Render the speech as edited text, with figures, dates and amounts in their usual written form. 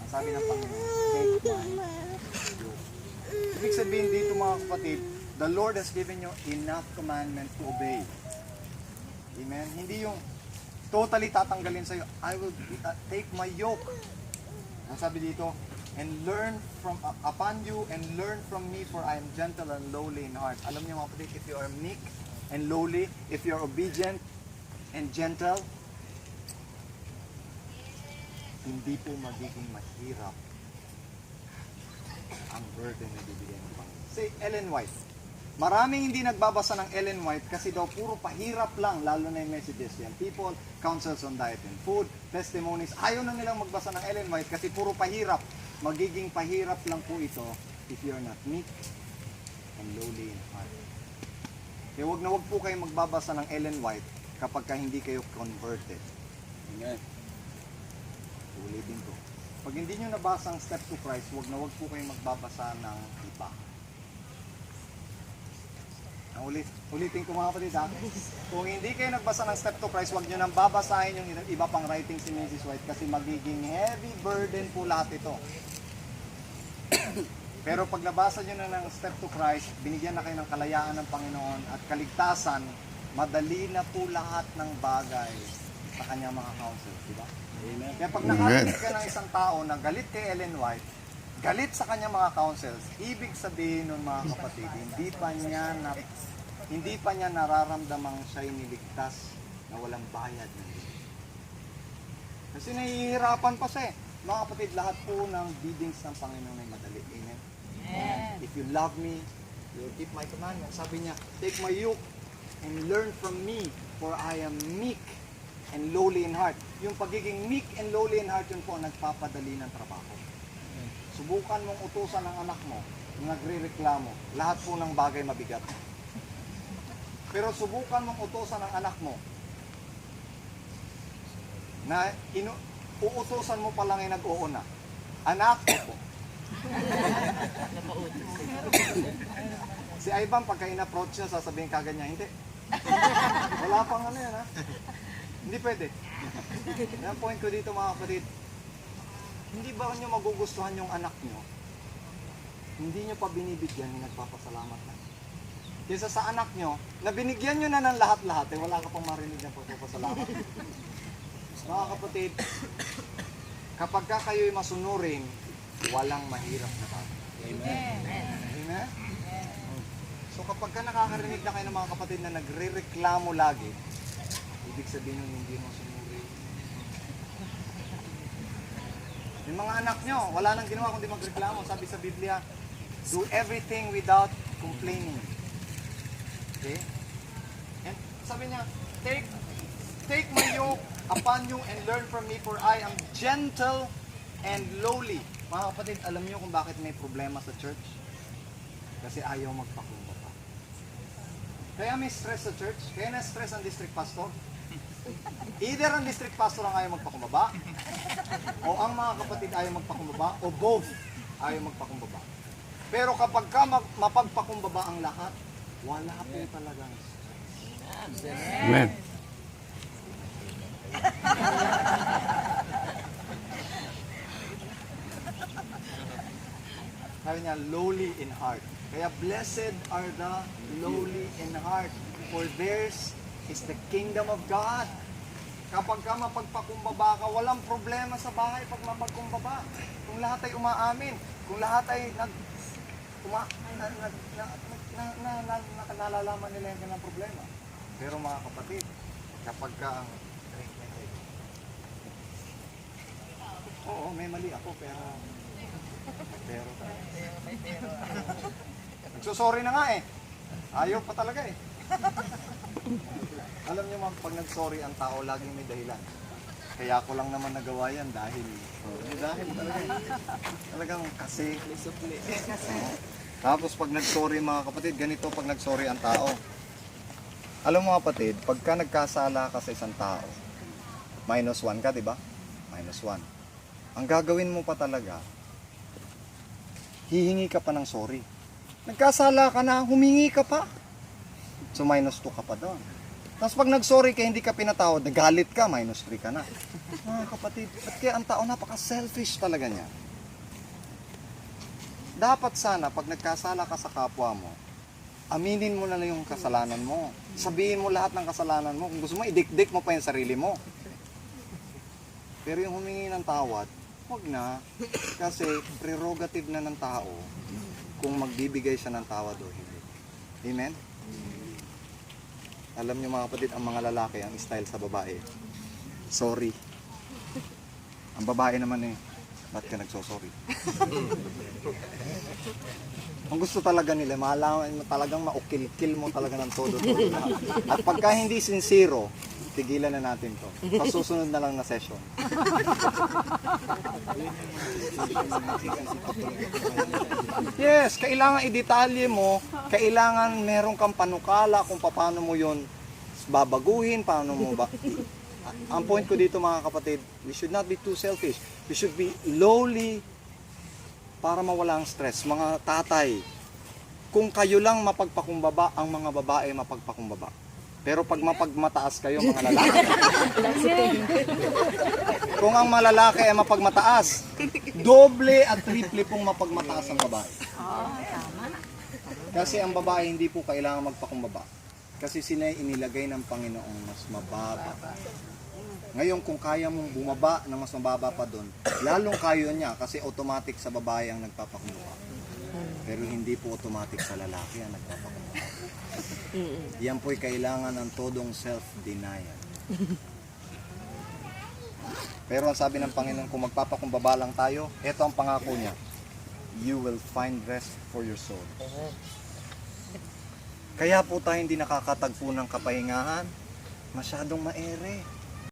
Sabi ng Panginoon, take my yoke. Ibig sabihin dito mga kapatid, the Lord has given you enough commandment to obey. Amen? Hindi yung totally tatanggalin sa'yo, I will take my yoke. Ang sabi dito, and learn from upon you and learn from me, for I am gentle and lowly in heart. Alam niyo mga kapatid, if you are meek and lowly, if you are obedient and gentle, hindi po magiging mahirap ang burden na bibigyan ng Panginoon. Say, Ellen White. Maraming hindi nagbabasa ng Ellen White kasi daw puro pahirap lang, lalo na yung messages yan. People, counsels on diet and food, testimonies. Ayaw na nilang magbasa ng Ellen White kasi puro pahirap. Magiging pahirap lang po ito if you're not meek and lowly in heart. Kaya wag na wag po kayo magbabasa ng Ellen White kapag ka hindi kayo converted. Amen. Ulitin ko. Pag hindi nyo nabasa ang Step to Christ, wag na wag po kayo magbabasa ng iba. Ulitin ko mga kapatid ha. Kung hindi kayo nagbasa ng Step to Christ, wag nyo nang babasahin yung iba pang writings si Mrs. White kasi magiging heavy burden po lahat ito. Pero pag nabasa nyo na ng Step to Christ, binigyan na kayo ng kalayaan ng Panginoon at kaligtasan, madali na po lahat ng bagay sa kanyang mga counsel, di ba? Amen. Kaya pag nakarinig ka ng isang tao na galit kay Ellen White, galit sa kanyang mga counsels, ibig sabihin nun mga kapatid, hindi pa niya nararamdamang siya'y niligtas na walang bayad ng Diyos. Kasi nahihirapan pa siya eh. Mga kapatid, lahat po ng biddings ng Panginoon ay madali. Amen? Amen. If you love me, you will keep my commandments. Sabi niya, take my yoke and learn from me, for I am meek and lowly in heart. Yung pagiging meek and lowly in heart, yun po ang nagpapadali ng trabaho. Subukan mong utusan ng anak mo, nagre-reklamo, lahat po ng bagay mabigat. Pero subukan mong utusan ng anak mo, na uutusan mo pa lang ay nag-uuna. Anak ko po. Si Ivan, pagka in-approach niya, sasabihin kagad niya, hindi. Wala pang ano yan ha. Hindi pwede. Yan ang point ko dito mga kapatid. Hindi ba nyo magugustuhan yung anak nyo? Hindi nyo pa binibigyan, nagpapasalamat na. Kesa sa anak nyo, na binigyan nyo na ng lahat-lahat, eh wala ka pang marinig ng pagpapasalamat. Mga kapatid, kapag ka kayo'y masunurin, walang mahirap na bagay. Amen. Amen? So kapag ka nakakarinig na kayo ng mga kapatid na nagre-reklamo lagi, ibig sabihin nung hindi mo sunurin. Yung mga anak nyo, wala nang ginawa kundi magreklamo. Sabi sa Biblia, do everything without complaining. Okay? And sabi niya, take my yoke upon you and learn from me, for I am gentle and lowly. Mga kapatid, alam niyo kung bakit may problema sa church? Kasi ayaw magpakumbaba. Kaya may stress sa church, kaya na-stress ang district pastor. Either ang district pastor ang ayaw magpakumbaba, o ang mga kapatid ayaw magpakumbaba, o both ayaw magpakumbaba. Pero kapag ka mapagpakumbaba ang lahat, wala po talagang stress. Amen. Sabi niya, lowly in heart. Kaya blessed are the lowly in heart, for theirs is the kingdom of God. Kapag ka mapagpakumbaba ka, walang problema sa bahay pag mapagkumbaba. Kung lahat ay umaamin, kung lahat ay nalalaman nila yung ganang problema. Pero mga kapatid, kapag ka ang oo, may mali ako, pero nagsusorry na nga eh. Ayaw pa talaga eh. Alam niyo ma'am, pag nagsorry ang tao, laging may dahilan. Kaya ko lang naman nagawa yan dahil talagang kasi. Tapos pag nagsorry mga kapatid, ganito pag nagsorry ang tao. Alam mo mga kapatid, pagka nagkasala ka sa isang tao, -1 ka, di ba? -1. Ang gagawin mo pa talaga, hihingi ka pa ng sorry. Nagkasala ka na, humingi ka pa. So -2 ka pa doon. Tapos pag nag-sorry ka, hindi ka pinatawad, nagalit ka, -3 ka na. Mga kapatid, at kaya ang tao napaka-selfish talaga niya. Dapat sana, pag nagkasala ka sa kapwa mo, aminin mo na lang yung kasalanan mo. Sabihin mo lahat ng kasalanan mo. Kung gusto mo, idikdik mo pa yung sarili mo. Pero yung humingi ng tawad, wag na. Kasi prerogative na ng tao kung magbibigay siya ng tawad o hindi. Amen? Alam niyo mga kapatid, ang mga lalaki, ang style sa babae, sorry. Ang babae naman ba't ka nagsosorry? Ang gusto talaga nila, malaman mo talagang maukil-kil mo talaga ng todo. At pagka hindi sincero, tigilan na natin to. Pasusunod na lang na session. Yes, kailangan i-detalye mo, kailangan meron kang panukala kung paano mo yon babaguhin, paano mo ba... Ang point ko dito mga kapatid, we should not be too selfish. We should be lowly para mawala ang stress. Mga tatay, kung kayo lang mapagpakumbaba, ang mga babae mapagpakumbaba. Pero pag mapagmataas kayo mga lalaki, kung ang malalaki ay mapagmataas, doble at triple pong mapagmataas ang babae. Kasi ang babae hindi po kailangan magpakumbaba. Kasi sila inilagay ng Panginoong mas mababa. Ngayon kung kaya mong bumaba ng mas mababa pa doon, lalong kayo niya kasi automatic sa babae ang nagpapakumbaba. Pero hindi po automatic sa lalaki ang nagpapakumbaba. Yan po'y kailangan ng todong self-denial. Pero ang sabi ng Panginoon, kung magpapakumbaba lang tayo, ito ang pangako niya. You will find rest for your soul. Kaya po tayo hindi nakakatagpo ng kapahingahan. Masyadong maere.